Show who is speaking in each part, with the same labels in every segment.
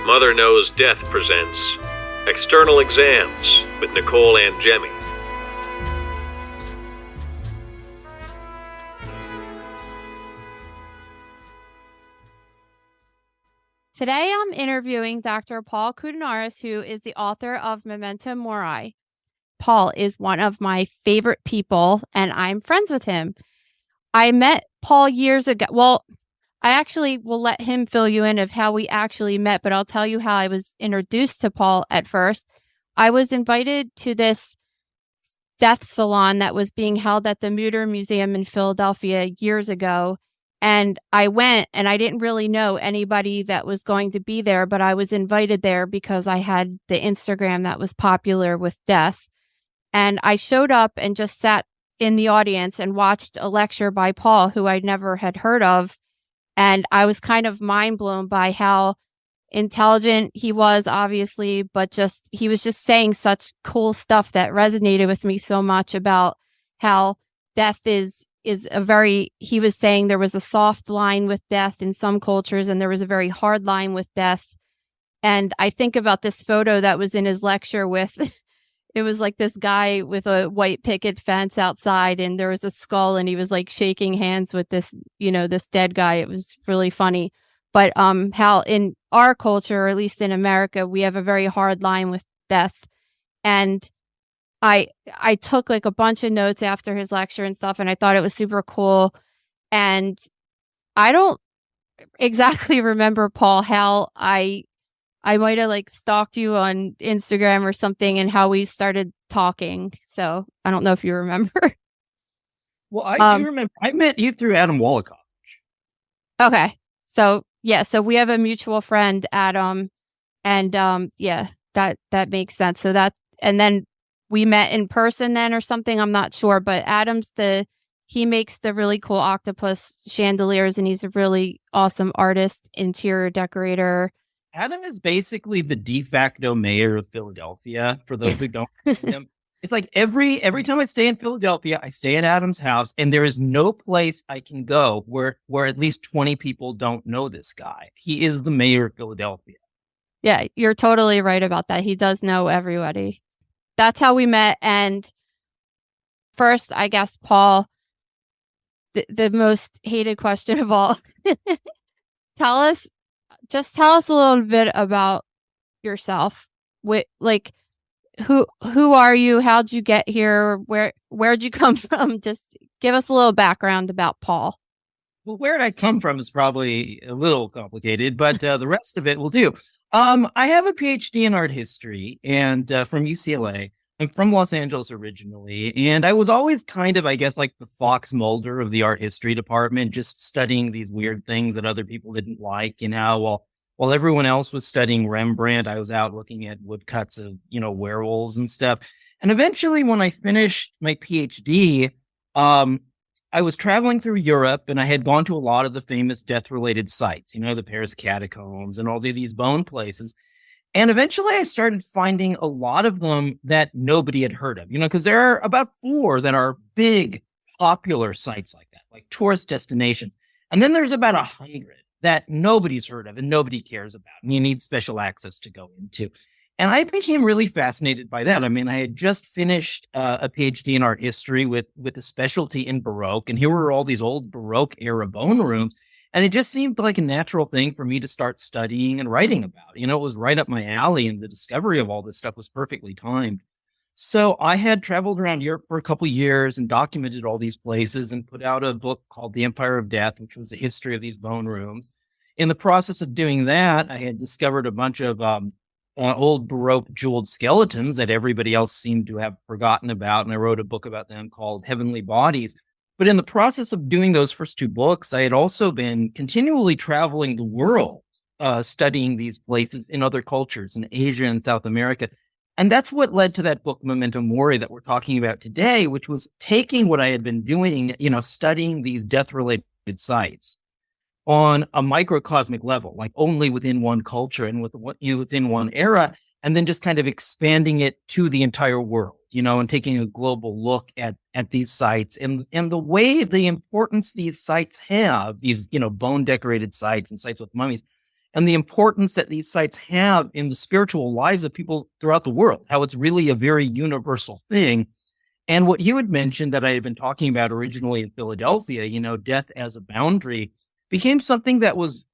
Speaker 1: Mother Knows Death presents External Exams with Nicole and Jemmy.
Speaker 2: Today I'm interviewing Dr. Paul Koudounaris, who is the author of Memento Mori. Paul is one of my favorite people, and I'm friends with him. I met Paul years ago. Well, I actually will let him fill you in of how we actually met, but I'll tell you how I was introduced to Paul at first. I was invited to this death salon that was being held at the Mutter Museum in Philadelphia years ago. And I went, and I didn't really know anybody that was going to be there, but I was invited there because I had the Instagram that was popular with death. And I showed up and just sat in the audience and watched a lecture by Paul, who I never had heard of. And I was kind of mind blown by how intelligent he was, obviously, but he was just saying such cool stuff that resonated with me so much about how death is he was saying there was a soft line with death in some cultures and there was a very hard line with death. And I think about this photo that was in his lecture with, it was like this guy with a white picket fence outside and there was a skull and he was like shaking hands with this, this dead guy. It was really funny. But how in our culture, or at least in America, we have a very hard line with death. And I took like a bunch of notes after his lecture and stuff, and I thought it was super cool. And I don't exactly remember, Paul, how I might have like stalked you on Instagram or something and how we started talking. So I don't know if you remember.
Speaker 3: Well, I do remember. I met you through Adam Wallacott.
Speaker 2: Okay. So yeah, so we have a mutual friend, Adam, and that makes sense. So and then we met in person then or something. I'm not sure, but Adam's he makes the really cool octopus chandeliers, and he's a really awesome artist, interior decorator.
Speaker 3: Adam is basically the de facto mayor of Philadelphia, for those who don't know him. It's like every time I stay in Philadelphia, I stay at Adam's house, and there is no place I can go where at least 20 people don't know this guy. He is the mayor of Philadelphia.
Speaker 2: Yeah, you're totally right about that. He does know everybody. That's how we met. And first, I guess, Paul, the most hated question of all. Tell us a little bit about yourself. Who are you? How'd you get here? Where'd you come from? Just give us a little background about Paul.
Speaker 3: Well, where'd I come from is probably a little complicated, but the rest of it will do. I have a PhD in art history and from UCLA. I'm from Los Angeles originally, and I was always kind of, I guess, like the Fox Mulder of the art history department, just studying these weird things that other people didn't like. While everyone else was studying Rembrandt, I was out looking at woodcuts of, werewolves and stuff. And eventually, when I finished my PhD, I was traveling through Europe, and I had gone to a lot of the famous death-related sites, the Paris catacombs and all these bone places. And eventually I started finding a lot of them that nobody had heard of, because there are about 4 that are big, popular sites like that, like tourist destinations. And then there's about 100 that nobody's heard of and nobody cares about, and you need special access to go into. And I became really fascinated by that. I mean, I had just finished a PhD in art history with a specialty in Baroque, and here were all these old Baroque era bone rooms. And it just seemed like a natural thing for me to start studying and writing about. It was right up my alley, and the discovery of all this stuff was perfectly timed. So I had traveled around Europe for a couple of years and documented all these places and put out a book called The Empire of Death, which was a history of these bone rooms. In the process of doing that, I had discovered a bunch of old Baroque jeweled skeletons that everybody else seemed to have forgotten about. And I wrote a book about them called Heavenly Bodies. But in the process of doing those first 2 books, I had also been continually traveling the world, studying these places in other cultures in Asia and South America. And that's what led to that book, Memento Mori, that we're talking about today, which was taking what I had been doing, studying these death-related sites on a microcosmic level, like only within one culture and within one era, and then just kind of expanding it to the entire world, and taking a global look at these sites and the importance these sites have, these, bone decorated sites and sites with mummies, and the importance that these sites have in the spiritual lives of people throughout the world, how it's really a very universal thing. And what you had mentioned that I had been talking about originally in Philadelphia, death as a boundary, became something that was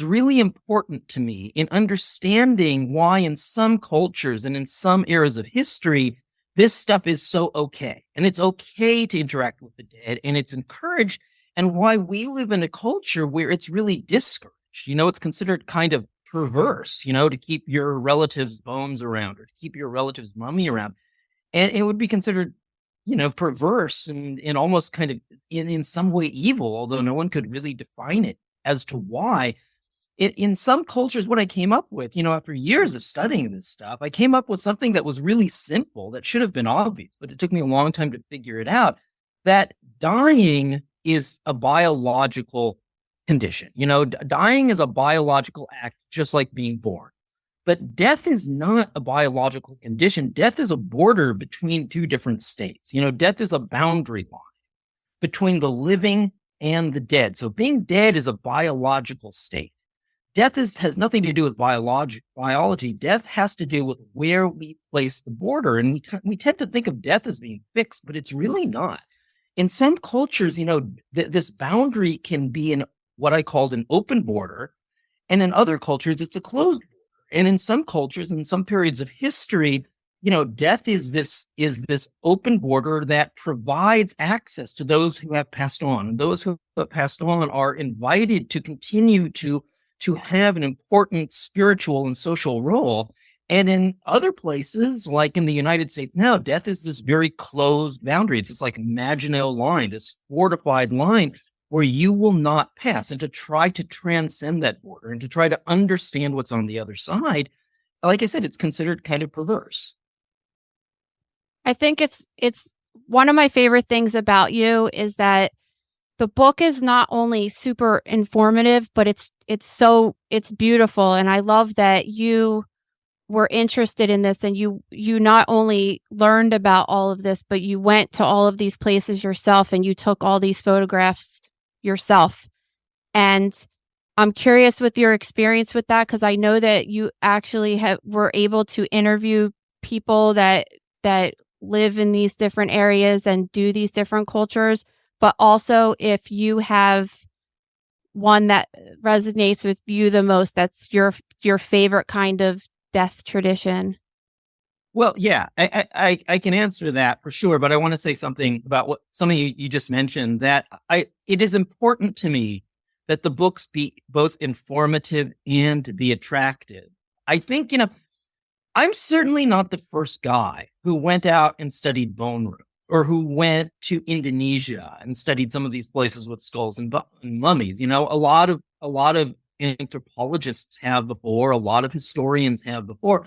Speaker 3: really important to me in understanding why in some cultures and in some eras of history, this stuff is so okay. And it's okay to interact with the dead, and it's encouraged, and why we live in a culture where it's really discouraged. It's considered kind of perverse, to keep your relative's bones around or to keep your relative's mummy around. And it would be considered, perverse and almost kind of in some way evil, although no one could really define it as to why. In some cultures, what I came up with, after years of studying this stuff, I came up with something that was really simple, that should have been obvious, but it took me a long time to figure it out, that dying is a biological condition. Dying is a biological act, just like being born. But death is not a biological condition. Death is a border between two different states. Death is a boundary line between the living and the dead. So being dead is a biological state. Death has nothing to do with biology. Death has to do with where we place the border. And we tend to think of death as being fixed, but it's really not. In some cultures, this boundary can be in what I called an open border. And in other cultures, it's a closed border. And in some cultures, in some periods of history, death is this open border that provides access to those who have passed on. And those who have passed on are invited to continue to have an important spiritual and social role. And in other places, like in the United States now, death is this very closed boundary. It's this like Maginot line, this fortified line where you will not pass. And to try to transcend that border and to try to understand what's on the other side, like I said, it's considered kind of perverse.
Speaker 2: I think it's one of my favorite things about you is that the book is not only super informative, but it's beautiful. And I love that you were interested in this, and you not only learned about all of this, but you went to all of these places yourself and you took all these photographs yourself. And I'm curious with your experience with that, because I know that you actually were able to interview people that live in these different areas and do these different cultures. But also, if you have one that resonates with you the most, that's your favorite kind of death tradition.
Speaker 3: Well, yeah, I can answer that for sure, but I want to say something about something you just mentioned, that it is important to me that the books be both informative and be attractive. I think, I'm certainly not the first guy who went out and studied bone roots, or who went to Indonesia and studied some of these places with skulls and mummies. A lot of anthropologists have before, a lot of historians have before,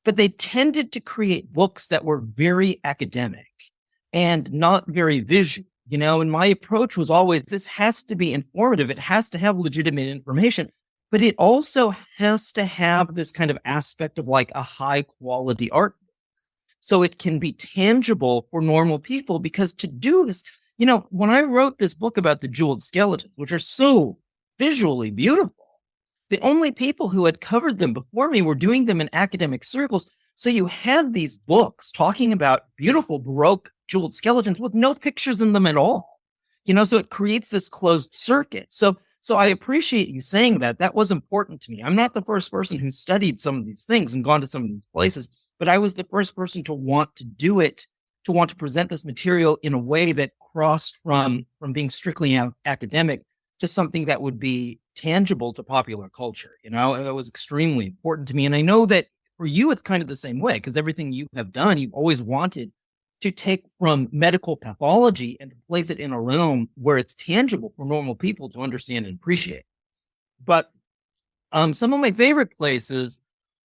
Speaker 3: but they tended to create books that were very academic and not very visual. And my approach was always, this has to be informative. It has to have legitimate information, but it also has to have this kind of aspect of like a high quality art. So it can be tangible for normal people, because to do this, when I wrote this book about the jeweled skeletons, which are so visually beautiful, the only people who had covered them before me were doing them in academic circles. So you had these books talking about beautiful Baroque jeweled skeletons with no pictures in them at all. So it creates this closed circuit. So I appreciate you saying that. That was important to me. I'm not the first person who studied some of these things and gone to some of these places, but I was the first person to want to do it, to want to present this material in a way that crossed from being strictly academic to something that would be tangible to popular culture. And that was extremely important to me. And I know that for you, it's kind of the same way, because everything you have done, you've always wanted to take from medical pathology and place it in a realm where it's tangible for normal people to understand and appreciate. But some of my favorite places,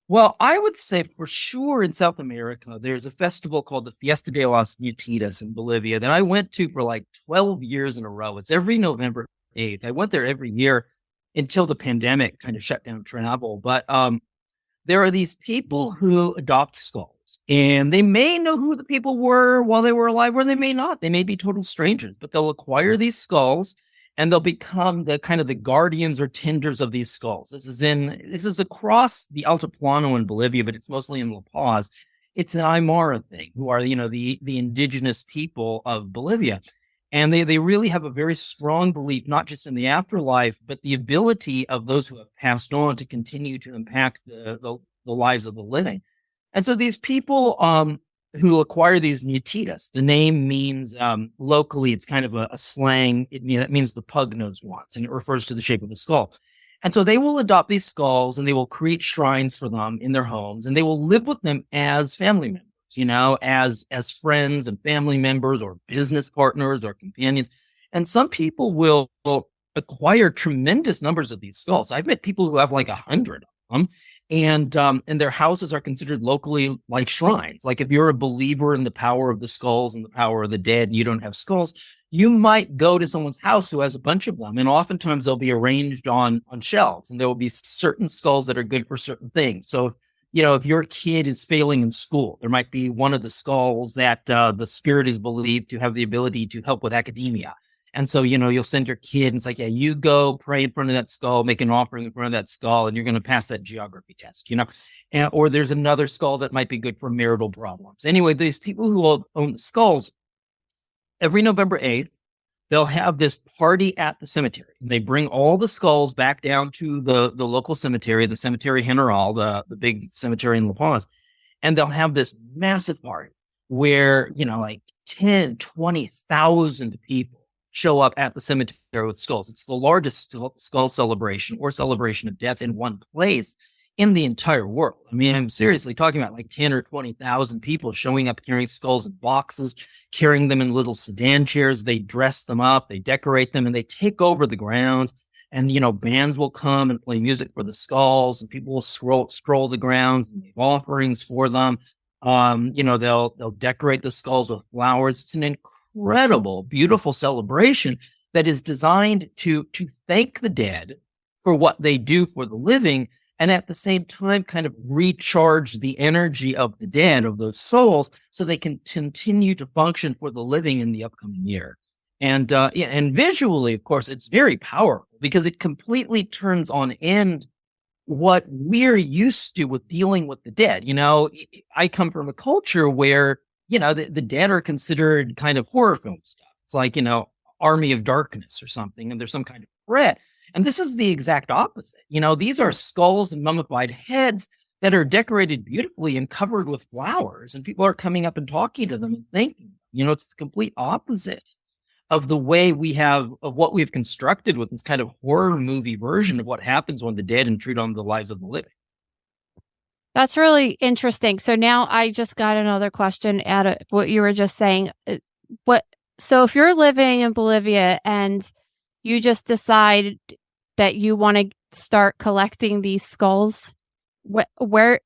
Speaker 3: well, I would say for sure in South America, there's a festival called the Fiesta de las Mutitas in Bolivia that I went to for like 12 years in a row. It's every November 8th. I went there every year until the pandemic kind of shut down travel. But there are these people who adopt skulls, and they may know who the people were while they were alive, or they may not. They may be total strangers, but they'll acquire these skulls and they'll become the kind of the guardians or tenders of these skulls. This is across the Altiplano in Bolivia, but it's mostly in La Paz. It's an Imara thing, who are, the indigenous people of Bolivia. And they really have a very strong belief, not just in the afterlife, but the ability of those who have passed on to continue to impact the lives of the living. And so these people who acquire these nutitas, the name means locally, it's kind of a slang. It means the pug-nosed ones, and it refers to the shape of the skull. And so they will adopt these skulls and they will create shrines for them in their homes, and they will live with them as family members, as friends and family members or business partners or companions. And some people will acquire tremendous numbers of these skulls. I've met people who have like 100 of them, and their houses are considered locally like shrines. Like if you're a believer in the power of the skulls and the power of the dead, and you don't have skulls, you might go to someone's house who has a bunch of them, and oftentimes they'll be arranged on shelves, and there will be certain skulls that are good for certain things. So, if your kid is failing in school, there might be one of the skulls that the spirit is believed to have the ability to help with academia. And so, you'll send your kid and it's like, yeah, you go pray in front of that skull, make an offering in front of that skull, and you're going to pass that geography test, or there's another skull that might be good for marital problems. Anyway, these people who own the skulls, every November 8th, they'll have this party at the cemetery. They bring all the skulls back down to the local cemetery, the Cemetery General, the big cemetery in La Paz. And they'll have this massive party where, like 10, 20,000 people show up at the cemetery with skulls. It's the largest skull celebration or celebration of death in one place in the entire world. I mean, I'm seriously talking about like 10 or 20,000 people showing up carrying skulls in boxes, carrying them in little sedan chairs. They dress them up, they decorate them, and they take over the grounds. And, bands will come and play music for the skulls, and people will stroll the grounds and make offerings for them. They'll decorate the skulls with flowers. It's an incredible, beautiful celebration that is designed to thank the dead for what they do for the living, and at the same time kind of recharge the energy of the dead, of those souls, so they can continue to function for the living in the upcoming year. And and visually, of course, it's very powerful because it completely turns on end what we're used to with dealing with the dead. I come from a culture where, the dead are considered kind of horror film stuff. It's like, Army of Darkness or something, and there's some kind of threat. And this is the exact opposite. These are skulls and mummified heads that are decorated beautifully and covered with flowers, and people are coming up and talking to them and thanking them. It's the complete opposite of the way of what we've constructed with this kind of horror movie version of what happens when the dead intrude on the lives of the living.
Speaker 2: That's really interesting. So now I just got another question out of what you were just saying. So if you're living in Bolivia and you just decide that you want to start collecting these skulls, where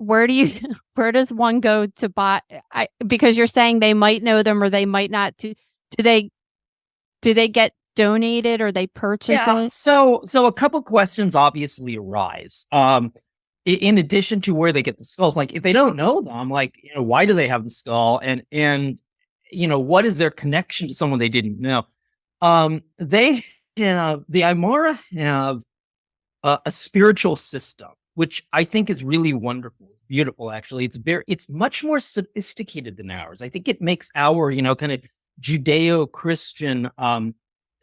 Speaker 2: does one go to buy? Because you're saying they might know them or they might not. Do they get donated or they purchase it?
Speaker 3: So a couple questions obviously arise. In addition to where they get the skulls, like if they don't know them, like, why do they have the skull? And what is their connection to someone they didn't know? The Imara have a spiritual system, which I think is really wonderful, beautiful. Actually, it's much more sophisticated than ours. I think it makes our, kind of Judeo-Christian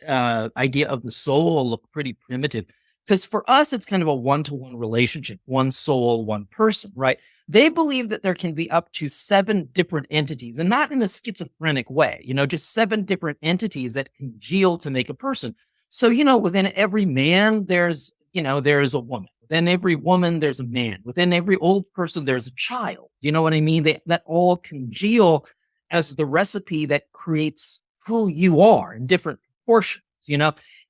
Speaker 3: idea of the soul look pretty primitive. Because for us, it's kind of a one-to-one relationship, one soul, one person, right? They believe that there can be up to 7 different entities, and not in a schizophrenic way, just 7 different entities that congeal to make a person. So, within every man, there's a woman. Within every woman, there's a man. Within every old person, there's a child. You know what I mean? That all congeal as the recipe that creates who you are in different proportions,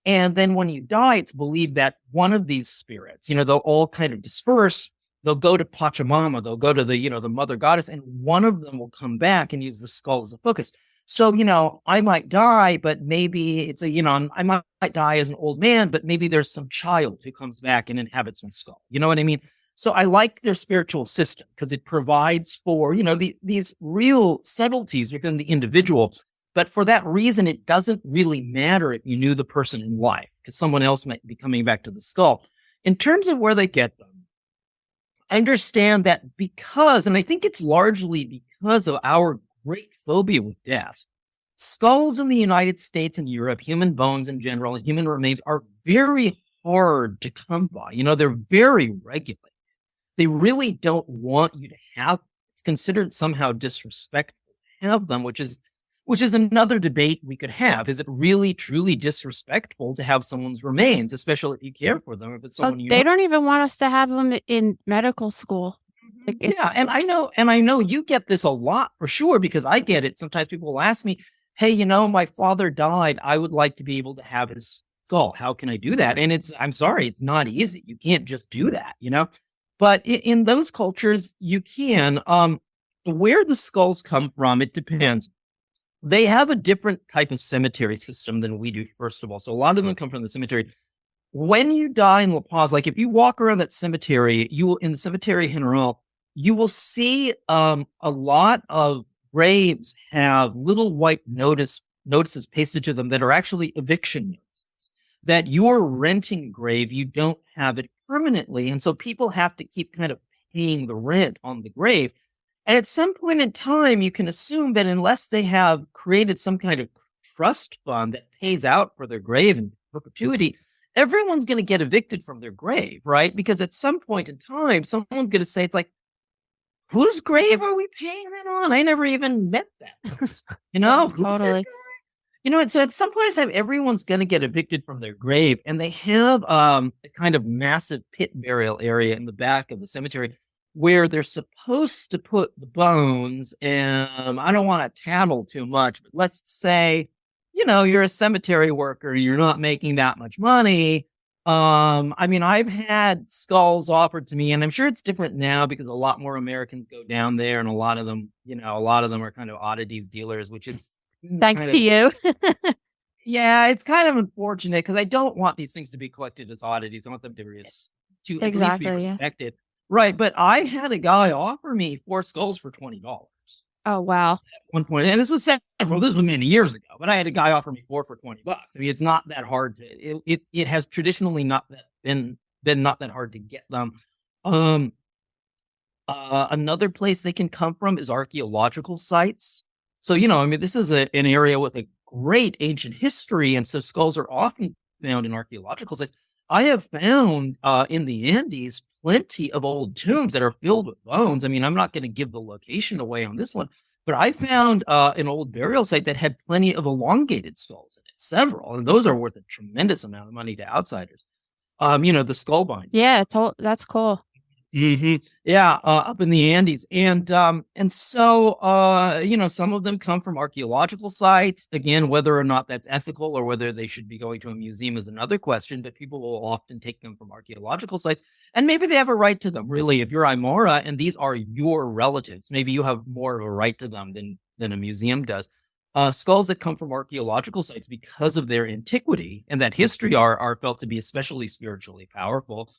Speaker 3: And then when you die, it's believed that one of these spirits, they'll all kind of disperse. They'll go to Pachamama. They'll go to the mother goddess, and one of them will come back and use the skull as a focus. So, I might die, but maybe it's I might die as an old man, but maybe there's some child who comes back and inhabits my skull. You know what I mean? So I like their spiritual system because it provides for, these real subtleties within the individual But for that reason, it doesn't really matter if you knew the person in life, because someone else might be coming back to the skull. In terms of where they get them, I understand that because, and I think it's largely because of our great phobia with death, skulls in the United States and Europe, human bones in general, and human remains are very hard to come by. They're very regulated. They really don't want you to have, it's considered somehow disrespectful to have them, which is another debate we could have. Is it really truly disrespectful to have someone's remains, especially if you care for them? If it's someone
Speaker 2: they don't even want us to have them in medical school.
Speaker 3: And I know you get this a lot for sure, because I get it. Sometimes people will ask me, hey, my father died. I would like to be able to have his skull. How can I do that? And I'm sorry, it's not easy. You can't just do that, But in those cultures, you can. Where the skulls come from, it depends. They have a different type of cemetery system than we do, first of all. So a lot of them come from the cemetery. When you die in La Paz, like if you walk around that cemetery, in the Cemetery General, you will see a lot of graves have little white notices pasted to them that are actually eviction notices. That you're renting a grave, you don't have it permanently. And so people have to keep kind of paying the rent on the grave. And at some point in time, you can assume that unless they have created some kind of trust fund that pays out for their grave in perpetuity, everyone's going to get evicted from their grave, right? Because at some point in time, someone's going to say, it's like, whose grave are we paying that on? I never even met that person.
Speaker 2: Totally.
Speaker 3: And so at some point in time, everyone's going to get evicted from their grave. And they have a kind of massive pit burial area in the back of the cemetery where they're supposed to put the bones. And I don't want to tattle too much, but let's say, you're a cemetery worker, you're not making that much money. I've had skulls offered to me, and I'm sure it's different now because a lot more Americans go down there, and a lot of them are kind of oddities dealers, which is
Speaker 2: thanks to you.
Speaker 3: Yeah, it's kind of unfortunate because I don't want these things to be collected as oddities. I want them to at least be respected. Right, but I had a guy offer me 4 skulls for $20.
Speaker 2: Oh, wow.
Speaker 3: At one point, and this was many years ago, but I had a guy offer me 4 for $20. It's not that hard it has traditionally not been not that hard to get them. Another place they can come from is archaeological sites. So, this is an area with a great ancient history, and so skulls are often found in archaeological sites. I have found in the Andes plenty of old tombs that are filled with bones. I'm not going to give the location away on this one, but I found an old burial site that had plenty of elongated skulls in it, several, and those are worth a tremendous amount of money to outsiders. The skull bind.
Speaker 2: Yeah, that's cool.
Speaker 3: Mm-hmm. Yeah, up in the Andes. And so, some of them come from archaeological sites. Again, whether or not that's ethical or whether they should be going to a museum is another question, but people will often take them from archaeological sites. And maybe they have a right to them. Really, if you're Imara and these are your relatives, maybe you have more of a right to them than a museum does. Skulls that come from archaeological sites because of their antiquity and that history are felt to be especially spiritually powerful.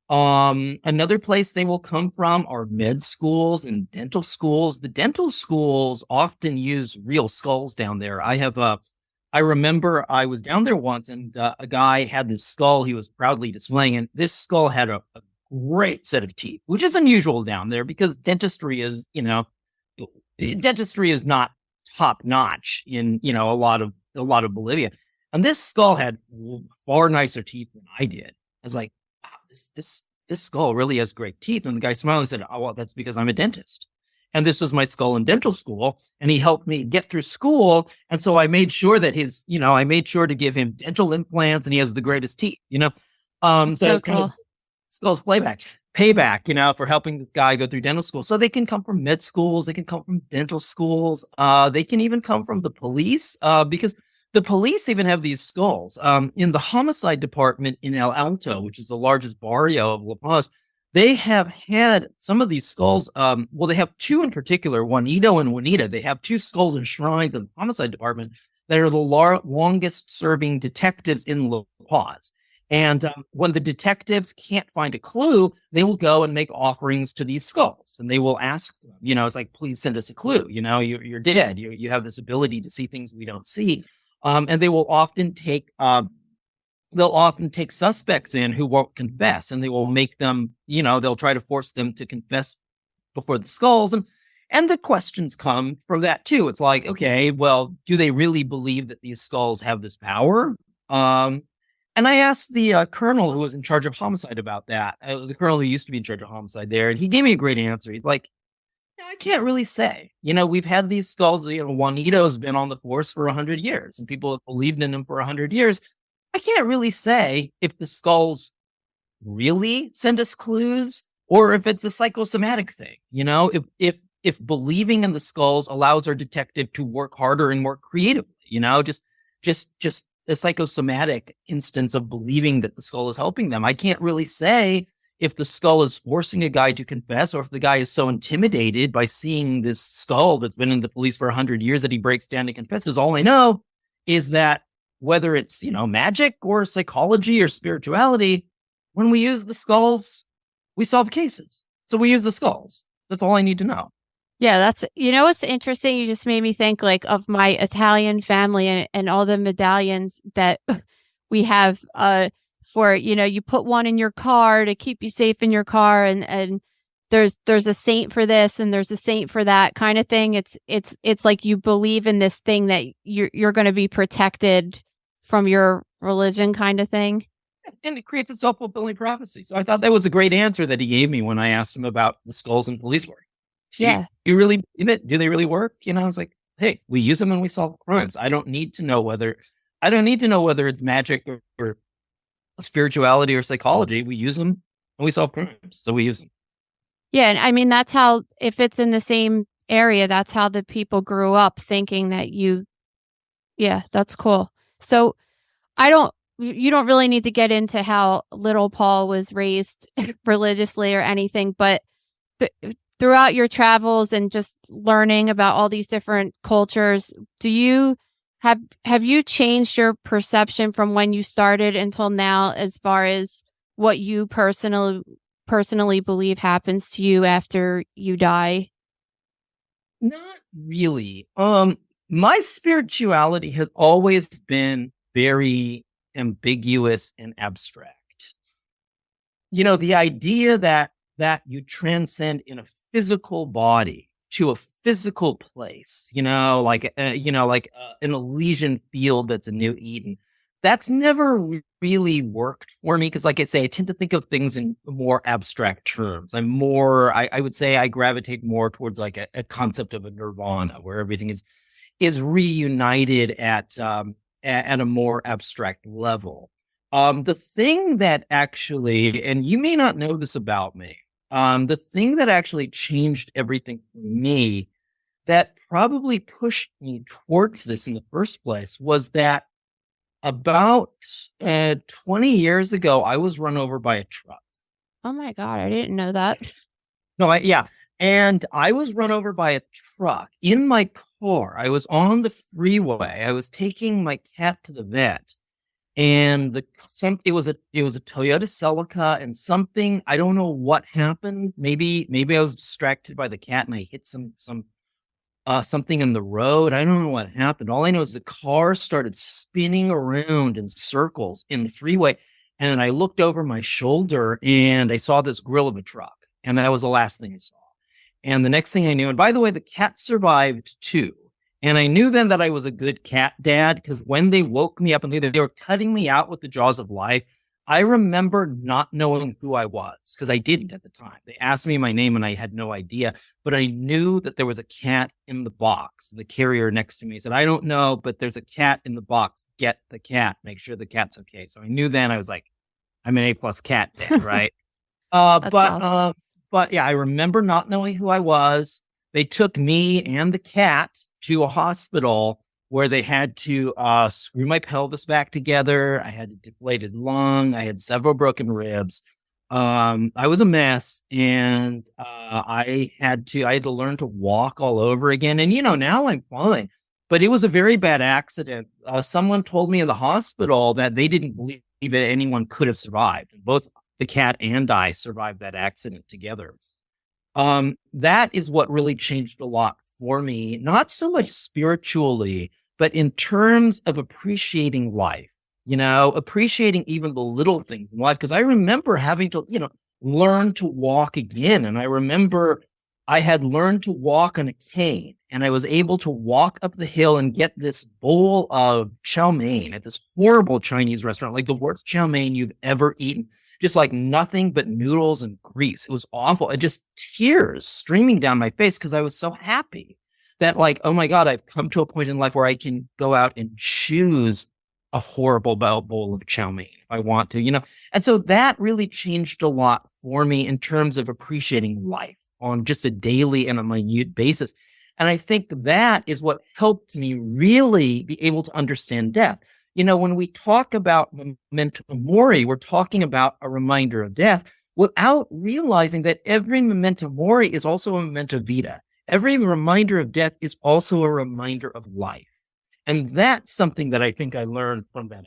Speaker 3: Another place they will come from are med schools and dental schools. The dental schools often use real skulls down there. I remember I was down there once and a guy had this skull he was proudly displaying, and this skull had a great set of teeth, which is unusual down there because dentistry is not top notch in, a lot of Bolivia. And this skull had far nicer teeth than I did. I was like, this skull really has great teeth. And the guy smiled and said, oh, well, that's because I'm a dentist. And this was my skull in dental school. And he helped me get through school. And so I made sure that I made sure to give him dental implants and he has the greatest teeth, So it's
Speaker 2: cool.
Speaker 3: kind of skull's payback, for helping this guy go through dental school. So they can come from med schools. They can come from dental schools. They can even come from the police, because the police even have these skulls. In the homicide department in El Alto, which is the largest barrio of La Paz, they have had some of these skulls. They have 2 in particular, Juanito and Juanita. They have 2 skulls and shrines in the homicide department that are the longest serving detectives in La Paz. And when the detectives can't find a clue, they will go and make offerings to these skulls, and they will ask them, it's like, please send us a clue. You're dead. You have this ability to see things we don't see. And they will often take suspects in who won't confess, and they will make them, they'll try to force them to confess before the skulls. And the questions come from that too. It's like, okay, well, do they really believe that these skulls have this power? And I asked the colonel who was in charge of homicide about that. The colonel who used to be in charge of homicide there, and he gave me a great answer. He's like, I can't really say. We've had these skulls. Juanito's been on the force for 100 years, and people have believed in him for 100 years. I can't really say if the skulls really send us clues or if it's a psychosomatic thing. If believing in the skulls allows our detective to work harder and more creatively, just a psychosomatic instance of believing that the skull is helping them. I can't really say if the skull is forcing a guy to confess or if the guy is so intimidated by seeing this skull that's been in the police for 100 years that he breaks down and confesses. All I know is that whether it's, magic or psychology or spirituality, when we use the skulls, we solve cases. So we use the skulls. That's all I need to know.
Speaker 2: Yeah, that's, what's interesting? You just made me think of my Italian family and all the medallions that we have for, you put one in your car to keep you safe in your car. And there's a saint for this and there's a saint for that kind of thing. It's like you believe in this thing that you're going to be protected from your religion kind of thing.
Speaker 3: And it creates a self-fulfilling prophecy. So I thought that was a great answer that he gave me when I asked him about the skulls and police work.
Speaker 2: Yeah.
Speaker 3: You really believe it? Do they really work? I was like, hey, we use them and we solve crimes. I don't need to know whether it's magic or spirituality or psychology. We use them and we solve crimes. So we use them.
Speaker 2: Yeah. And I mean, that's how, if it's in the same area, that's how the people grew up thinking that yeah, that's cool. So you don't really need to get into how little Paul was raised religiously or anything, but throughout your travels and just learning about all these different cultures, have you changed your perception from when you started until now as far as what you personally believe happens to you after you die?
Speaker 3: Not really. My spirituality has always been very ambiguous and abstract. The idea that you transcend in a physical body to a physical place, like an Elysian field that's a new Eden. That's never really worked for me because, like I say, I tend to think of things in more abstract terms. I would say I gravitate more towards like a concept of a nirvana where everything is reunited at a more abstract level. The thing that actually, and you may not know this about me, the thing that actually changed everything for me that probably pushed me towards this in the first place was that about 20 years ago, I was run over by a truck.
Speaker 2: Oh my God, I didn't know that.
Speaker 3: No, yeah. And I was run over by a truck in my car. I was on the freeway. I was taking my cat to the vet. And it was a Toyota Celica, and something, I don't know what happened. Maybe I was distracted by the cat and I hit something in the road. I don't know what happened. All I know is the car started spinning around in circles in the freeway. And I looked over my shoulder and I saw this grill of a truck. And that was the last thing I saw. And the next thing I knew, and by the way, the cat survived too. And I knew then that I was a good cat dad because when they woke me up and they were cutting me out with the jaws of life, I remember not knowing who I was because I didn't at the time. They asked me my name and I had no idea, but I knew that there was a cat in the box. The carrier next to me said, I don't know, but there's a cat in the box. Get the cat. Make sure the cat's okay. So I knew then I was like, I'm an A+ cat dad, right?
Speaker 2: Awesome.
Speaker 3: But yeah, I remember not knowing who I was. They took me and the cat to a hospital where they had to screw my pelvis back together. I had a deflated lung. I had several broken ribs. I was a mess, and I had to learn to walk all over again. And now I'm fine, but it was a very bad accident. Someone told me in the hospital that they didn't believe that anyone could have survived. Both the cat and I survived that accident together. That is what really changed a lot for me, not so much spiritually, but in terms of appreciating life, appreciating even the little things in life. Because I remember having to, learn to walk again. And I remember I had learned to walk on a cane, and I was able to walk up the hill and get this bowl of chow mein at this horrible Chinese restaurant, like the worst chow mein you've ever eaten. Just like nothing but noodles and grease. It was awful. And just tears streaming down my face because I was so happy that, like, oh my God, I've come to a point in life where I can go out and choose a horrible bowl of chow mein if I want to. And so that really changed a lot for me in terms of appreciating life on just a daily and a minute basis. And I think that is what helped me really be able to understand death. When we talk about Memento Mori, we're talking about a reminder of death without realizing that every Memento Mori is also a Memento Vita. Every reminder of death is also a reminder of life. And that's something that I think I learned from that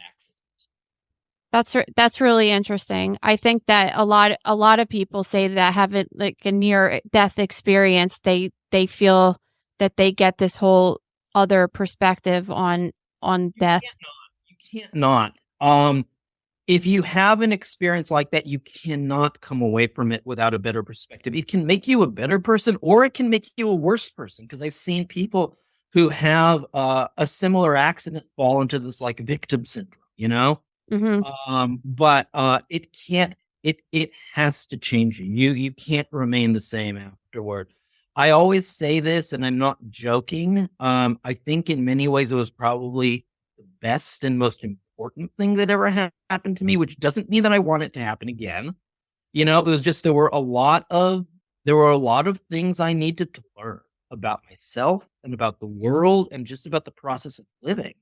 Speaker 3: accident.
Speaker 2: That's really interesting. I think that a lot of people say that have it like a near death experience. They feel that they get this whole other perspective on death.
Speaker 3: You can't not. If you have an experience like that, you cannot come away from it without a better perspective. It can make you a better person, or it can make you a worse person. Because I've seen people who have a similar accident fall into this like victim syndrome,
Speaker 2: Mm-hmm.
Speaker 3: But it can't. It has to change you. You can't remain the same afterward. I always say this, and I'm not joking. I think in many ways it was probably the best and most important thing that ever happened to me, which doesn't mean that I want it to happen again. It was just there were a lot of things I needed to learn about myself and about the world and just about the process of living.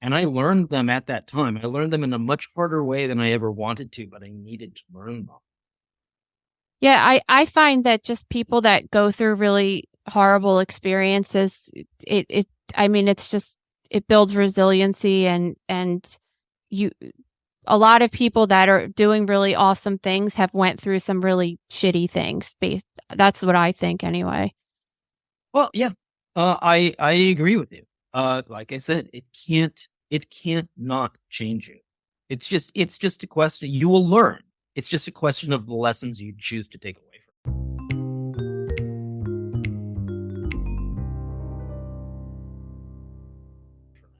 Speaker 3: And I learned them at that time. I learned them in a much harder way than I ever wanted to, but I needed to learn them.
Speaker 2: Yeah, I find that just people that go through really horrible experiences, it builds resiliency and a lot of people that are doing really awesome things have went through some really shitty things. That's what I think anyway.
Speaker 3: Well, yeah, I agree with you. Like I said, it can't not change you. It's just a question. You will learn. It's just a question of the lessons you choose to take away from.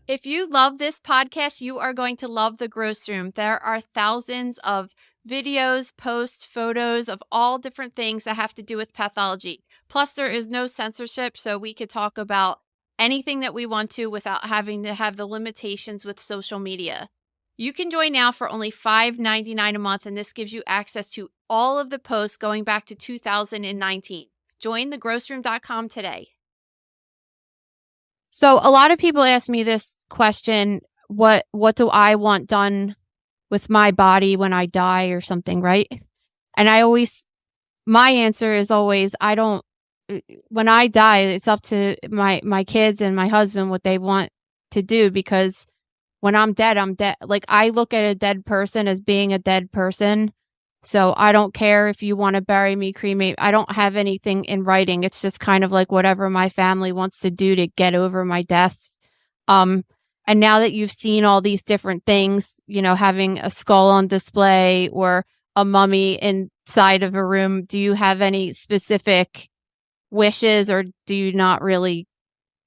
Speaker 2: If you love this podcast, you are going to love The Gross Room. There are thousands of videos, posts, photos of all different things that have to do with pathology. Plus, there is no censorship, so we could talk about anything that we want to without having to have the limitations with social media. You can join now for only $5.99 a month, and this gives you access to all of the posts going back to 2019. Join thegrossroom.com today. So a lot of people ask me this question, what do I want done with my body when I die or something, right? And my answer is always, when I die, it's up to my kids and my husband what they want to do, because when I'm dead, I'm dead. Like, I look at a dead person as being a dead person. So I don't care if you want to bury me, cremate. I don't have anything in writing. It's just kind of like whatever my family wants to do to get over my death. And now that you've seen all these different things, having a skull on display or a mummy inside of a room, do you have any specific wishes, or do you not really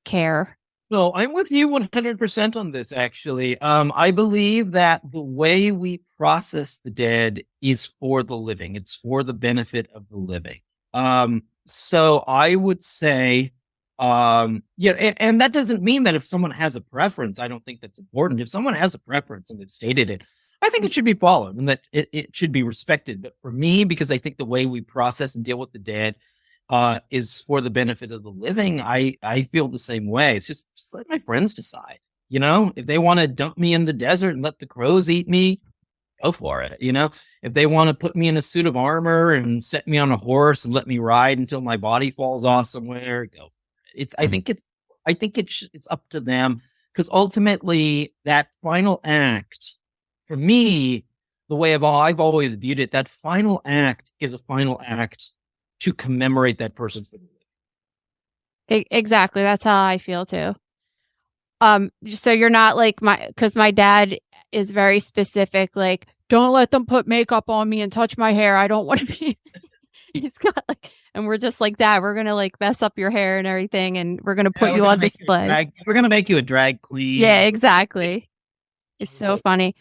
Speaker 2: care?
Speaker 3: No, I'm with you 100% on this, actually. I believe that the way we process the dead is for the living. It's for the benefit of the living. So I would say, and that doesn't mean that if someone has a preference, I don't think that's important. If someone has a preference and they've stated it, I think it should be followed and that it should be respected. But for me, because I think the way we process and deal with the dead is for the benefit of the living, I feel the same way. It's just let my friends decide. If they want to dump me in the desert and let the crows eat me, go for it. If they want to put me in a suit of armor and set me on a horse and let me ride until my body falls off somewhere, go. I think it's up to them, because ultimately that final act for me, the way I've always viewed it, that final act is a final act to commemorate that person for the living.
Speaker 2: Exactly. That's how I feel too. So you're not like because my dad is very specific, like, don't let them put makeup on me and touch my hair. I don't want to be. He's got like, and we're just like, Dad, we're gonna like mess up your hair and everything, and we're gonna put you on display.
Speaker 3: We're gonna make you a drag queen.
Speaker 2: Yeah, exactly. It's so funny.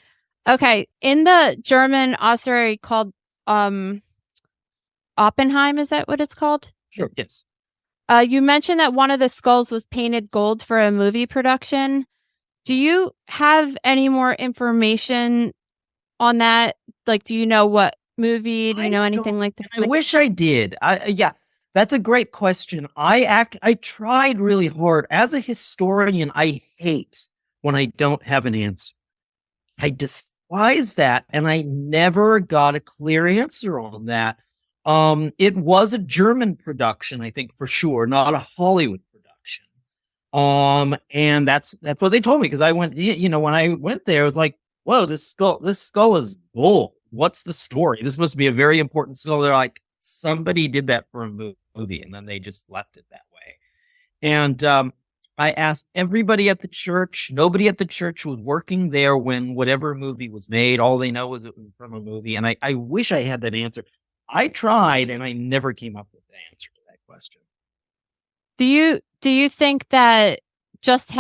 Speaker 2: Okay, in the German ossuary called Oppenheim, is that what it's called?
Speaker 3: Sure. Yes.
Speaker 2: You mentioned that one of the skulls was painted gold for a movie production. Do you have any more information on that? Like, do you know what movie? Do you know anything like that?
Speaker 3: I wish I did. Yeah, that's a great question. I tried really hard. As a historian, I hate when I don't have an answer. I despise that, and I never got a clear answer on that. It was a German production, I think, for sure, not a Hollywood production. And that's what they told me, because I went, when I went there, it was like, whoa, this skull is gold. What's the story? This must be a very important skull. They're like, somebody did that for a movie, and then they just left it that way. And I asked everybody at the church. Nobody at the church was working there when whatever movie was made. All they know was it was from a movie. And I wish I had that answer. I tried, and I never came up with the answer to that question.
Speaker 2: Do you think that just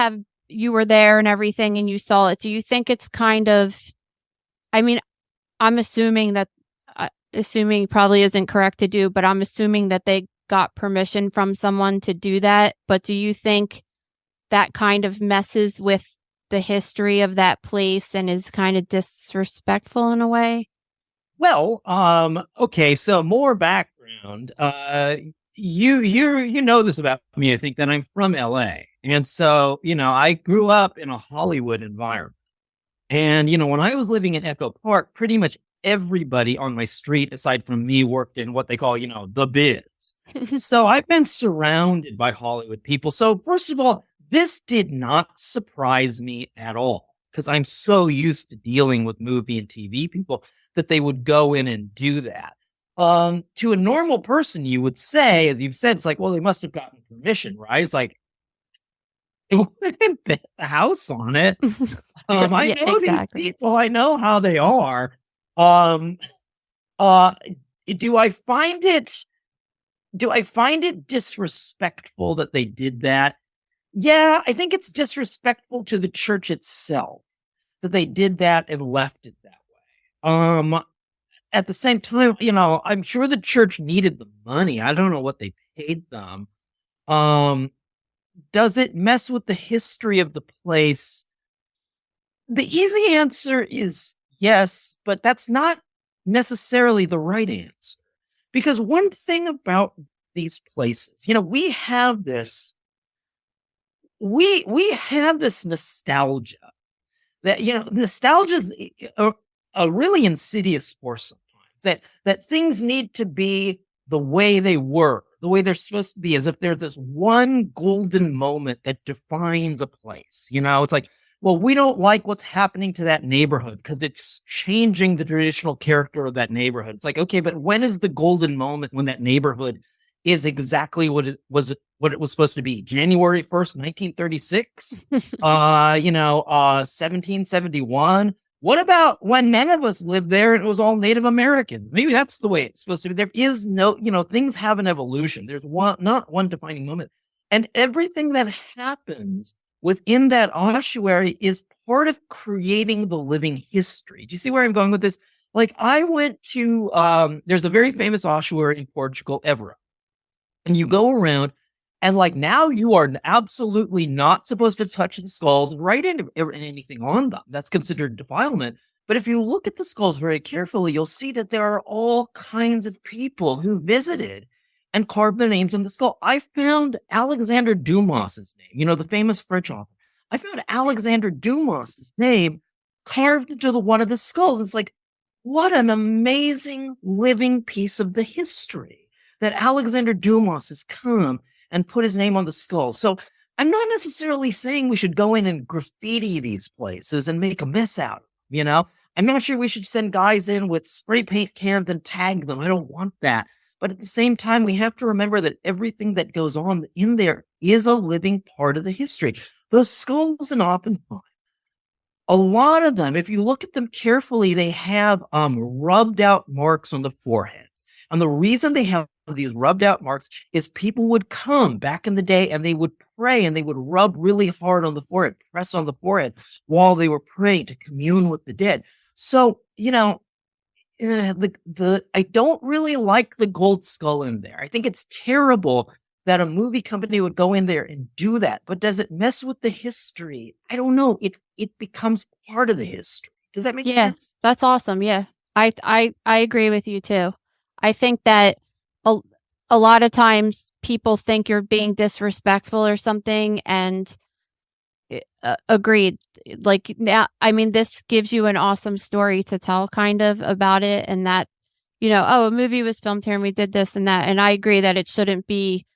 Speaker 2: you were there and everything and you saw it, do you think it's kind of, I mean, I'm assuming probably isn't correct to do, but I'm assuming that they got permission from someone to do that. But do you think that kind of messes with the history of that place and is kind of disrespectful in a way?
Speaker 3: Well, okay, so more background. You know this about me, I think, that I'm from LA. And so, I grew up in a Hollywood environment. And, when I was living in Echo Park, pretty much everybody on my street, aside from me, worked in what they call, the biz. So I've been surrounded by Hollywood people. So first of all, this did not surprise me at all, because I'm so used to dealing with movie and TV people that they would go in and do that. To a normal person, you would say, as you've said, it's like, well, they must have gotten permission, right? It's like, they wouldn't bet the house on it. I know exactly. These people. I know how they are. Do I find it disrespectful that they did that? Yeah, I think it's disrespectful to the church itself that they did that and left it that way. At the same time, I'm sure the church needed the money. I don't know what they paid them. Does it mess with the history of the place? The easy answer is yes, but that's not necessarily the right answer. Because one thing about these places, we have this nostalgia that, nostalgia is a really insidious force sometimes, that things need to be the way they were, the way they're supposed to be, as if there's this one golden moment that defines a place. It's like, well, we don't like what's happening to that neighborhood because it's changing the traditional character of that neighborhood. It's like, okay, but when is the golden moment when that neighborhood is exactly what it was supposed to be? January 1st, 1936, 1771. What about when none of us lived there and it was all Native Americans? Maybe that's the way it's supposed to be. There is no, things have an evolution. There's not one defining moment. And everything that happens within that ossuary is part of creating the living history. Do you see where I'm going with this? Like, I went to, there's a very famous ossuary in Portugal, Évora. And you go around, and like, now you are absolutely not supposed to touch the skulls and write anything on them. That's considered defilement. But if you look at the skulls very carefully, you'll see that there are all kinds of people who visited and carved their names on the skull. I found Alexander Dumas's name, the famous French author. I found Alexander Dumas's name carved into one of the skulls. It's like, what an amazing living piece of the history that Alexander Dumas has come and put his name on the skull. So I'm not necessarily saying we should go in and graffiti these places and make a mess out. I'm not sure we should send guys in with spray paint cans and tag them. I don't want that. But at the same time, we have to remember that everything that goes on in there is a living part of the history. Those skulls and Oppenheim, a lot of them, if you look at them carefully, they have rubbed out marks on the foreheads. And the reason they have these rubbed out marks is people would come back in the day and they would pray and they would rub really hard on the forehead, press on the forehead while they were praying to commune with the dead. So, I don't really like the gold skull in there. I think it's terrible that a movie company would go in there and do that. But does it mess with the history? I don't know. It becomes part of the history. Does that make sense?
Speaker 2: That's awesome. Yeah. I agree with you too. I think that a lot of times people think you're being disrespectful or something, and agreed. Like now, I mean, this gives you an awesome story to tell kind of about it, and that, a movie was filmed here and we did this and that. And I agree that it shouldn't be,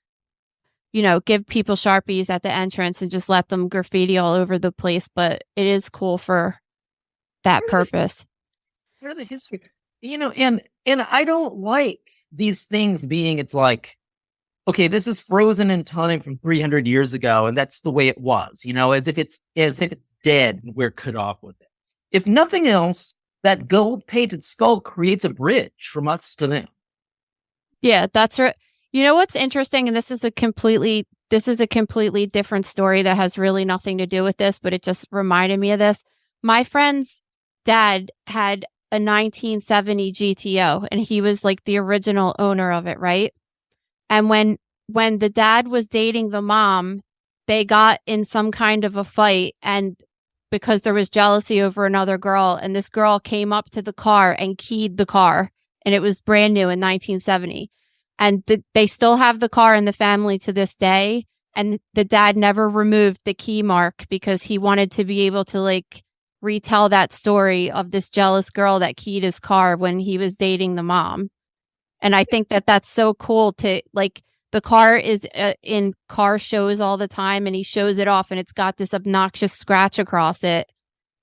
Speaker 2: give people Sharpies at the entrance and just let them graffiti all over the place. But it is cool for that purpose.
Speaker 3: Part of the history, and I don't like these things being, it's like, okay, this is frozen in time from 300 years ago, and that's the way it was, as if it's dead and we're cut off with it. If nothing else, that gold painted skull creates a bridge from us to them.
Speaker 2: Yeah, that's right. You know what's interesting, and this is a completely different story that has really nothing to do with this, but it just reminded me of this. My friend's dad had a 1970 GTO, and he was like the original owner of it, right? And when the dad was dating the mom, they got in some kind of a fight, and because there was jealousy over another girl, and this girl came up to the car and keyed the car, and it was brand new in 1970. And they still have the car in the family to this day. And the dad never removed the key mark because he wanted to be able to like retell that story of this jealous girl that keyed his car when he was dating the mom. And I think that that's so cool to like, the car is in car shows all the time, and he shows it off and it's got this obnoxious scratch across it,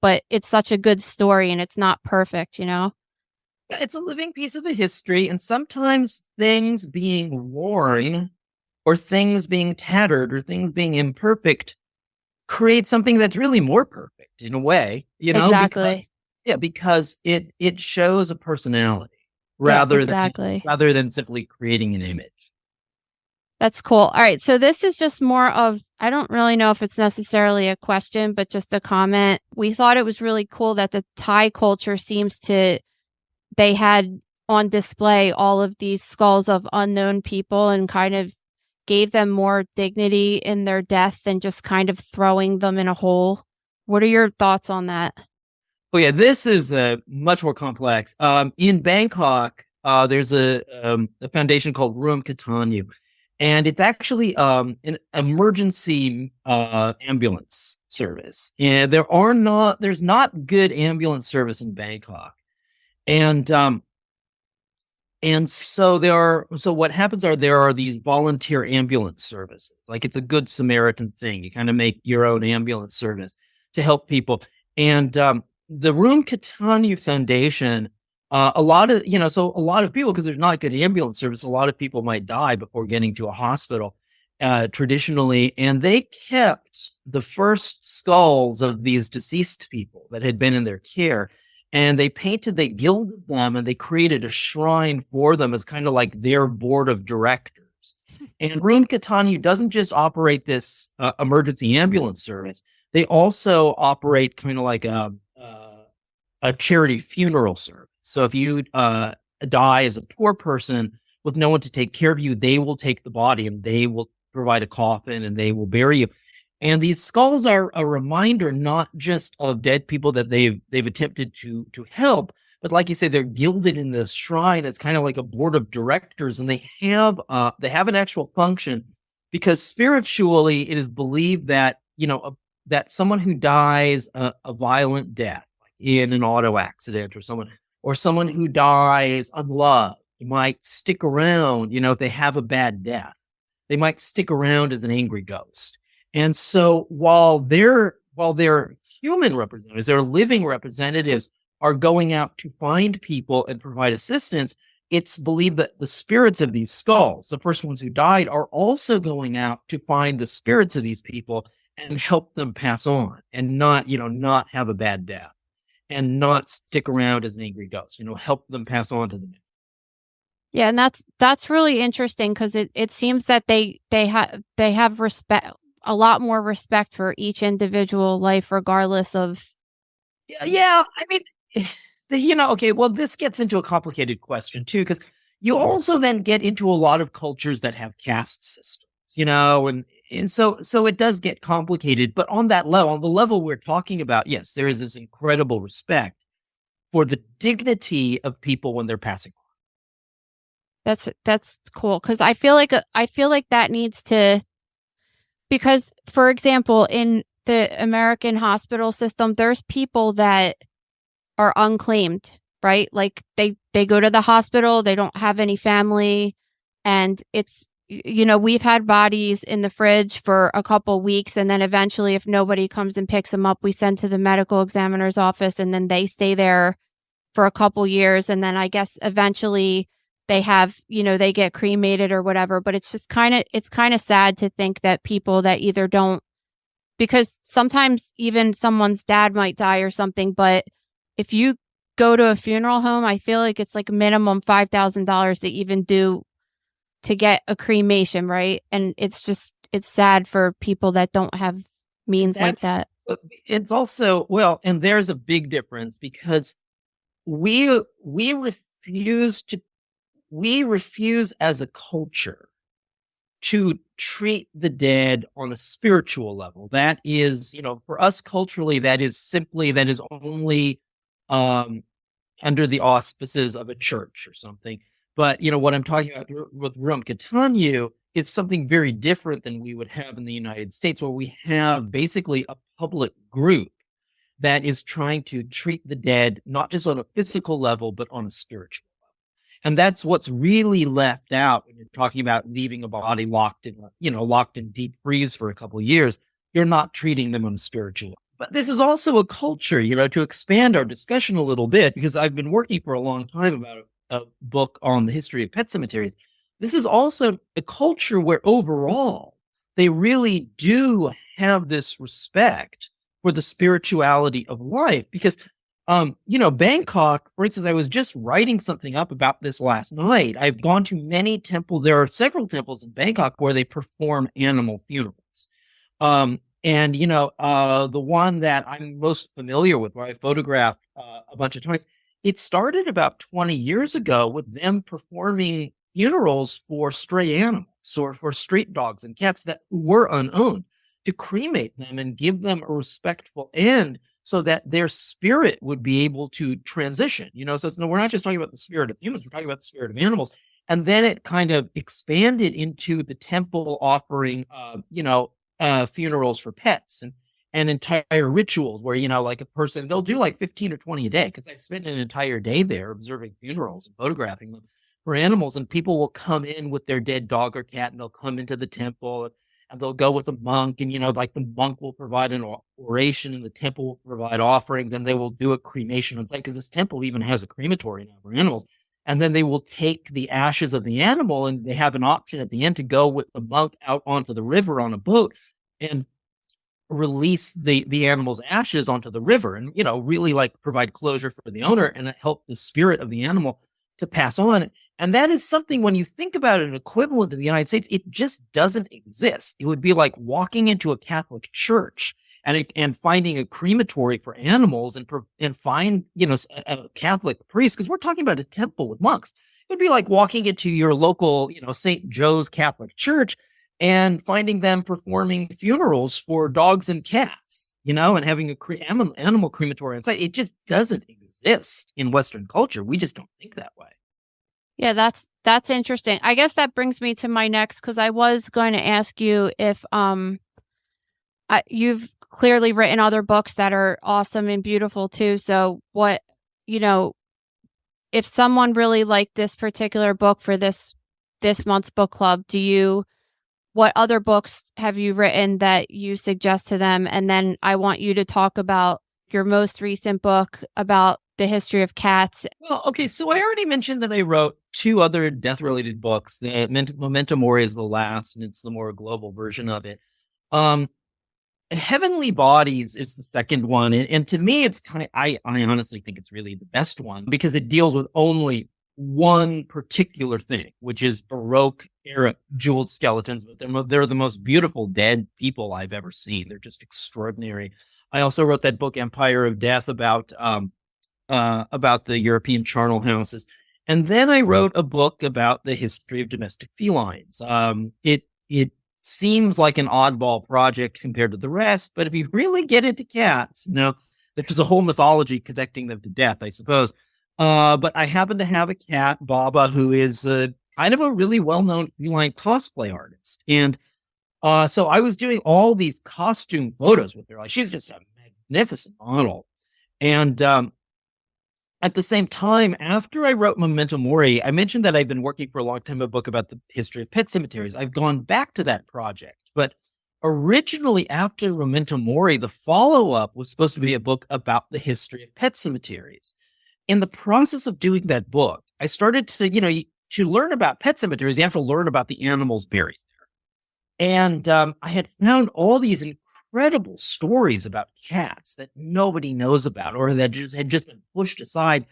Speaker 2: but it's such a good story and it's not perfect,
Speaker 3: It's a living piece of the history, and sometimes things being worn or things being tattered or things being imperfect create something that's really more perfect in a way,
Speaker 2: Exactly.
Speaker 3: Because it shows a personality rather than simply creating an image.
Speaker 2: That's cool. All right. So this is just more of, I don't really know if it's necessarily a question, but just a comment. We thought it was really cool that the Thai culture they had on display all of these skulls of unknown people and kind of gave them more dignity in their death than just kind of throwing them in a hole. What are your thoughts on that?
Speaker 3: Oh yeah, this is much more complex. In Bangkok, there's a foundation called Ruam Katanyu, and it's actually an emergency ambulance service. And there's not good ambulance service in Bangkok. And so what happens there are these volunteer ambulance services. Like it's a good Samaritan thing. You kind of make your own ambulance service to help people. And the Ruam Katanyu Foundation, a lot of people, because there's not good ambulance service, a lot of people might die before getting to a hospital traditionally. And they kept the first skulls of these deceased people that had been in their care. And they gilded them, and they created a shrine for them as kind of like their board of directors. And Ruam Katanyu doesn't just operate this emergency ambulance service. They also operate kind of like a charity funeral service. So if you die as a poor person with no one to take care of you, they will take the body and they will provide a coffin and they will bury you. And these skulls are a reminder not just of dead people that they've attempted to help, but like you say, they're gilded in this shrine as kind of like a board of directors, and they have an actual function, because spiritually it is believed that that someone who dies a violent death, like in an auto accident, or someone who dies unloved, might stick around. If they have a bad death, they might stick around as an angry ghost. And so while they're human representatives, they're living representatives are going out to find people and provide assistance, it's believed that the spirits of these skulls, the first ones who died, are also going out to find the spirits of these people and help them pass on and not have a bad death and not stick around as an angry ghost, help them pass on to the next.
Speaker 2: Yeah, and that's really interesting because it seems that they have respect, a lot more respect for each individual life, regardless of.
Speaker 3: Yeah, I mean, okay, well, this gets into a complicated question too, because you also then get into a lot of cultures that have caste systems, and so it does get complicated. But on that level, on the level we're talking about, yes, there is this incredible respect for the dignity of people when they're passing on.
Speaker 2: That's cool because I feel like that needs to, because for example, in the American hospital system, there's people that are unclaimed, right? Like they go to the hospital, they don't have any family, and it's, we've had bodies in the fridge for a couple weeks, and then eventually if nobody comes and picks them up, we send to the medical examiner's office, and then they stay there for a couple years, and then I guess eventually they have, they get cremated or whatever. But it's just kind of sad to think that people that either don't, because sometimes even someone's dad might die or something, but if you go to a funeral home, I feel like it's like minimum $5,000 to get a cremation, right? And it's sad for people that don't have means like that.
Speaker 3: It's also, well, and there's a big difference because we refuse as a culture to treat the dead on a spiritual level. That is, for us culturally, that is only under the auspices of a church or something. But, what I'm talking about with Rum Catanu is something very different than we would have in the United States, where we have basically a public group that is trying to treat the dead, not just on a physical level, but on a spiritual level. And that's what's really left out when you're talking about leaving a body locked in deep freeze for a couple of years. You're not treating them on a spiritual level. But this is also a culture, to expand our discussion a little bit, because I've been working for a long time about a book on the history of pet cemeteries. This is also a culture where overall they really do have this respect for the spirituality of life. Because, Bangkok, for instance, I was just writing something up about this last night. I've gone to many temples. There are several temples in Bangkok where they perform animal funerals. And, the one that I'm most familiar with, where I photographed a bunch of times, it started about 20 years ago with them performing funerals for stray animals or for street dogs and cats that were unowned, to cremate them and give them a respectful end so that their spirit would be able to transition. So we're not just talking about the spirit of humans, we're talking about the spirit of animals. And then it kind of expanded into the temple offering, funerals for pets and entire rituals where, like a person, they'll do like 15 or 20 a day, because I spent an entire day there observing funerals and photographing them for animals. And people will come in with their dead dog or cat, and they'll come into the temple and they'll go with a monk, and, like the monk will provide an oration and the temple will provide offerings, and they will do a cremation on site, because this temple even has a crematory now for animals. And then they will take the ashes of the animal, and they have an option at the end to go with the monk out onto the river on a boat and release the animal's ashes onto the river, and, really like provide closure for the owner and help the spirit of the animal to pass on. And that is something, when you think about an equivalent in the United States, it just doesn't exist. It would be like walking into a Catholic church and finding a crematory for animals and find, a Catholic priest, because we're talking about a temple with monks. It would be like walking into your local, St. Joe's Catholic Church and finding them performing funerals for dogs and cats, and having a animal crematory on site. It just doesn't exist in Western culture. We just don't think that way.
Speaker 2: Yeah, that's interesting. I guess that brings me to my next, because I was going to ask you if you've clearly written other books that are awesome and beautiful too. So what, if someone really liked this particular book for this month's book club, what other books have you written that you suggest to them? And then I want you to talk about your most recent book about the history of cats.
Speaker 3: Well, okay, so I already mentioned that I wrote 2 other death-related books. The Memento Mori is the last, and it's the more global version of it. Um, Heavenly Bodies is the second one, and to me, it's I honestly think it's really the best one because it deals with only one particular thing, which is Baroque era jeweled skeletons. But they're the most beautiful dead people I've ever seen. They're just extraordinary. I also wrote that book Empire of Death about the European charnel houses. And then I wrote a book about the history of domestic felines. It seems like an oddball project compared to the rest, but if you really get into cats, there's a whole mythology connecting them to death, I suppose. But I happen to have a cat, Baba, who is kind of a really well-known feline cosplay artist. And so I was doing all these costume photos with her. Like, she's just a magnificent model. And at the same time, after I wrote Memento Mori, I mentioned that I've been working for a long time on a book about the history of pet cemeteries. I've gone back to that project. But originally, after Memento Mori, the follow-up was supposed to be a book about the history of pet cemeteries. In the process of doing that book, I started to, to learn about pet cemeteries, you have to learn about the animals buried there. And I had found all these incredible stories about cats that nobody knows about, or that had just been pushed aside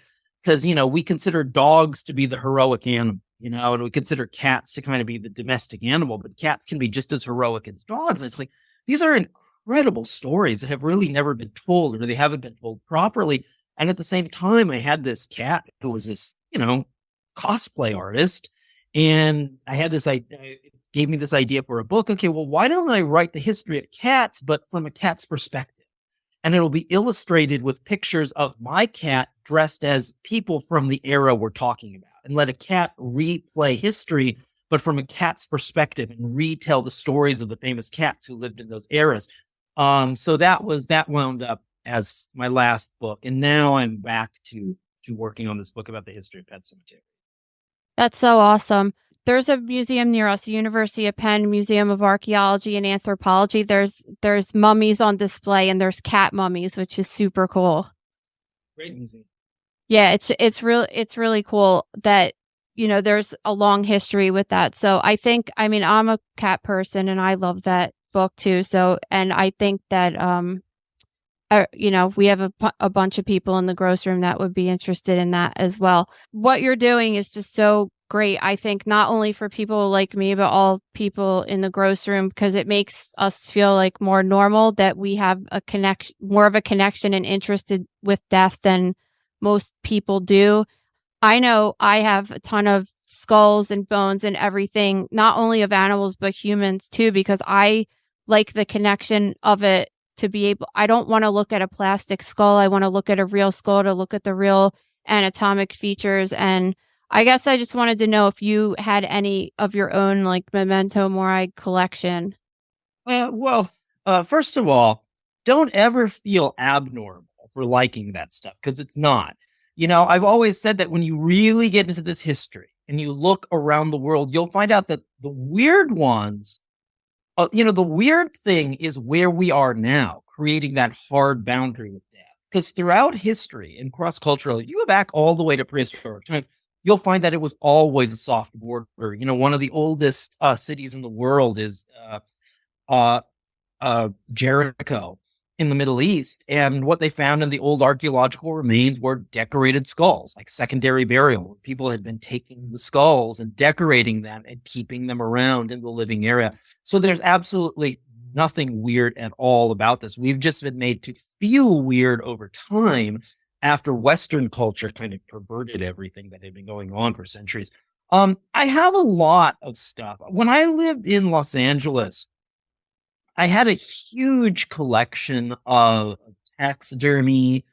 Speaker 3: because, we consider dogs to be the heroic animal, and we consider cats to kind of be the domestic animal, but cats can be just as heroic as dogs. And it's like, these are incredible stories that have really never been told, or they haven't been told properly. And at the same time, I had this cat who was this, cosplay artist. And I had this idea, it gave me this idea for a book. Okay, well, why don't I write the history of cats, but from a cat's perspective? And it'll be illustrated with pictures of my cat dressed as people from the era we're talking about, and let a cat replay history, but from a cat's perspective, and retell the stories of the famous cats who lived in those eras. So that wound up as my last book. And now I'm back to working on this book about the history of pet cemetery.
Speaker 2: That's so awesome. There's a museum near us, the University of Penn Museum of Archaeology and Anthropology. There's mummies on display, and there's cat mummies, which is super cool.
Speaker 3: Great museum.
Speaker 2: Yeah, it's really cool that there's a long history with that. So I'm a cat person, and I love that book too. So, and I think that we have a bunch of people in the gross room that would be interested in that as well. What you're doing is just so great, I think, not only for people like me, but all people in the gross room, because it makes us feel like more normal, that we have more of a connection and interested with death than most people do. I know I have a ton of skulls and bones and everything, not only of animals, but humans too, because I like the connection of it. I don't want to look at a plastic skull. I want to look at a real skull, to look at the real anatomic features. And I guess I just wanted to know if you had any of your own, like, Memento Mori collection.
Speaker 3: First of all, don't ever feel abnormal for liking that stuff, because it's not. I've always said that when you really get into this history and you look around the world, you'll find out that the weird ones, the weird thing is where we are now, creating that hard boundary with death. Because throughout history and cross-culturally, you go back all the way to prehistoric times, you'll find that it was always a soft border. One of the oldest cities in the world is Jericho in the Middle East. And what they found in the old archaeological remains were decorated skulls, like secondary burial. People had been taking the skulls and decorating them and keeping them around in the living area. So there's absolutely nothing weird at all about this. We've just been made to feel weird over time after Western culture kind of perverted everything that had been going on for centuries. I have a lot of stuff. When I lived in Los Angeles, I had a huge collection of taxidermy,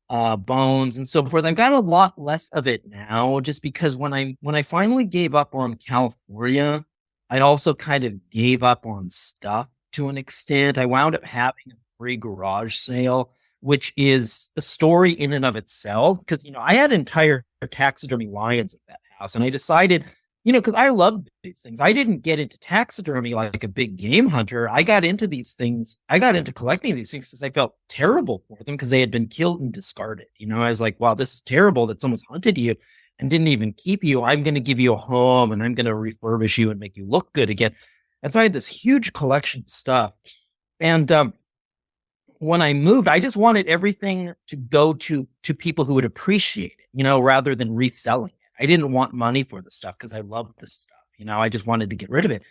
Speaker 3: bones, and so forth. I've got a lot less of it now, just because when I finally gave up on California, I also kind of gave up on stuff to an extent. I wound up having a free garage sale, which is a story in and of itself, because I had entire taxidermy lions at that house, and I decided, because I love these things. I didn't get into taxidermy like a big game hunter. I got into these things. I got into collecting these things because I felt terrible for them because they had been killed and discarded. I was like, wow, this is terrible that someone's hunted you and didn't even keep you. I'm going to give you a home and I'm going to refurbish you and make you look good again. And so I had this huge collection of stuff. And when I moved, I just wanted everything to go to people who would appreciate it, rather than reselling it. I didn't want money for the stuff because I loved this stuff. I just wanted to get rid of it.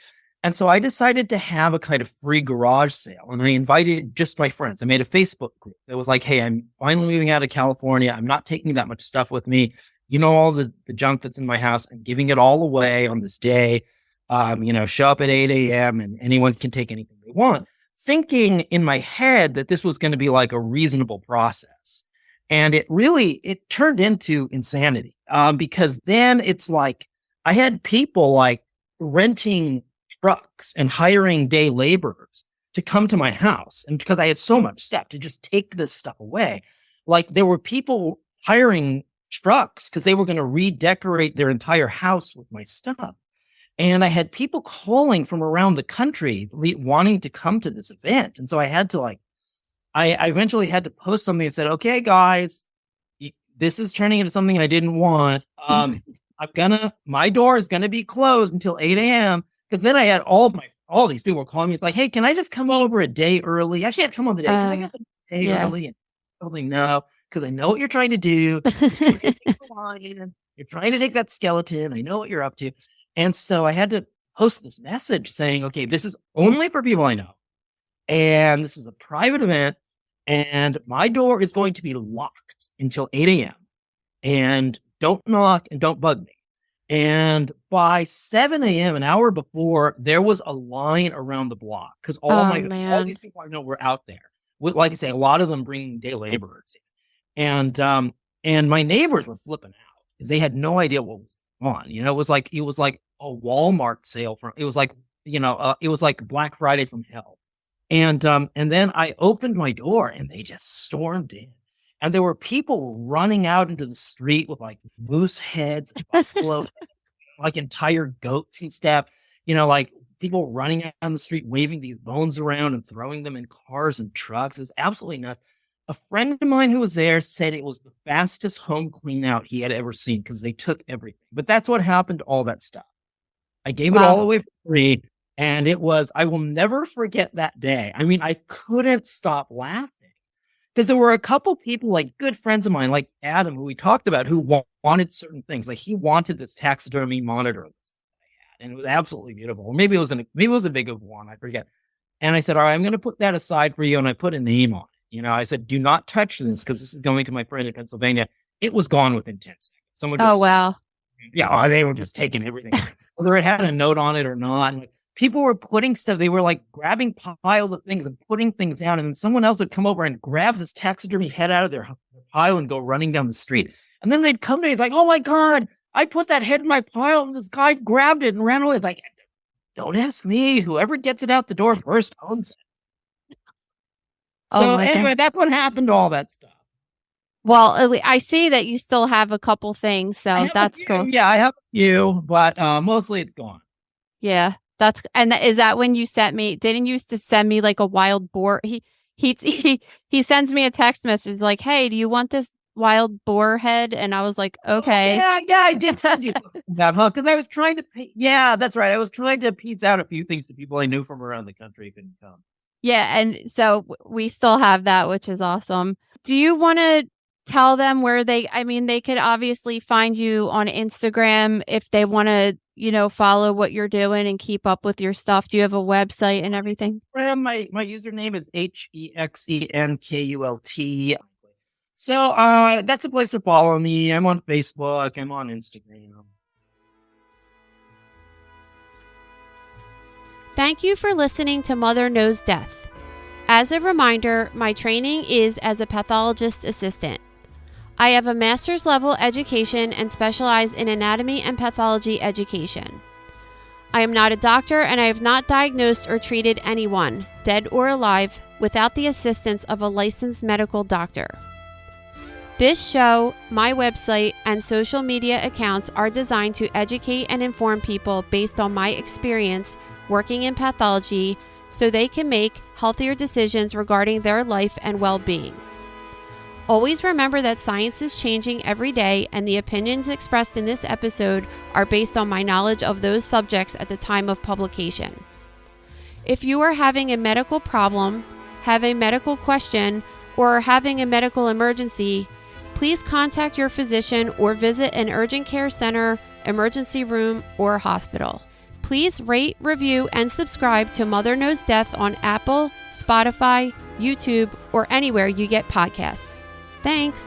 Speaker 3: And so I decided to have a kind of free garage sale. And I invited just my friends. I made a Facebook group that was like, hey, I'm finally moving out of California. I'm not taking that much stuff with me. All the junk that's in my house. I'm giving it all away on this day. Show up at 8 a.m. and anyone can take anything they want. Thinking in my head that this was going to be like a reasonable process. And it turned into insanity. Because then it's like, I had people like renting trucks and hiring day laborers to come to my house. And because I had so much stuff to just take this stuff away, like there were people hiring trucks because they were going to redecorate their entire house with my stuff. And I had people calling from around the country wanting to come to this event. And so I had to I eventually had to post something and said, okay, guys, this is turning into something I didn't want. My door is going to be closed until 8 a.m. Because then I had all these people calling me. It's like, hey, can I just come over a day early? I can't come on the day. Can I get a day early? And totally no, because I know what you're trying to do. You're trying to take that skeleton. I know what you're up to. And so I had to post this message saying, okay, this is only for people I know. And this is a private event. And my door is going to be locked until 8 a.m. And don't knock and don't bug me. And by 7 a.m., an hour before, there was a line around the block because all these people I know were out there. Like I say, a lot of them bringing day laborers in. And my neighbors were flipping out because they had no idea what was on. It was like a Walmart sale it was like Black Friday from hell. And then I opened my door and they just stormed in. And there were people running out into the street with like moose heads, buffalo, like entire goats and stuff, like people running down the street, waving these bones around and throwing them in cars and trucks. It's absolutely nuts. A friend of mine who was there said it was the fastest home clean out he had ever seen because they took everything. But that's what happened to all that stuff. I gave it all away for free. And I will never forget that day. I mean, I couldn't stop laughing because there were a couple people, like good friends of mine, like Adam, who we talked about, who wanted certain things. Like he wanted this taxidermy monitor that I had, and it was absolutely beautiful. Maybe it was a big one, I forget. And I said, all right, I'm going to put that aside for you. And I put a name on it. I said, do not touch this because this is going to my friend in Pennsylvania. It was gone within 10 seconds. Someone just,
Speaker 2: wow.
Speaker 3: Yeah, they were just taking everything. Whether it had a note on it or not. And people were putting stuff, they were like grabbing piles of things and putting things down. And then someone else would come over and grab this taxidermy head out of their pile and go running down the street. And then they'd come to me, it's like, oh my God, I put that head in my pile and this guy grabbed it and ran away. It's like, don't ask me. Whoever gets it out the door first owns it. So anyway, that's what happened to all that stuff.
Speaker 2: Well, I see that you still have a couple things, so that's cool.
Speaker 3: Yeah, I have a few, but mostly it's gone.
Speaker 2: Yeah. Is that when you didn't you used to send me like a wild boar? He sends me a text message like, hey, do you want this wild boar head? And I was like, okay.
Speaker 3: Yeah, I did send you that, huh? Because I was trying to that's right. I was trying to piece out a few things to people I knew from around the country who couldn't come.
Speaker 2: Yeah, and so we still have that, which is awesome. Do you want to tell them where they could obviously find you on Instagram if they want to, follow what you're doing and keep up with your stuff. Do you have a website and everything?
Speaker 3: My username is HEXENKULT. So that's a place to follow me. I'm on Facebook. I'm on Instagram.
Speaker 2: Thank you for listening to Mother Knows Death. As a reminder, my training is as a pathologist assistant. I have a master's level education and specialize in anatomy and pathology education. I am not a doctor and I have not diagnosed or treated anyone, dead or alive, without the assistance of a licensed medical doctor. This show, my website, and social media accounts are designed to educate and inform people based on my experience working in pathology so they can make healthier decisions regarding their life and well-being. Always remember that science is changing every day, and the opinions expressed in this episode are based on my knowledge of those subjects at the time of publication. If you are having a medical problem, have a medical question, or are having a medical emergency, please contact your physician or visit an urgent care center, emergency room, or hospital. Please rate, review, and subscribe to Mother Knows Death on Apple, Spotify, YouTube, or anywhere you get podcasts. Thanks.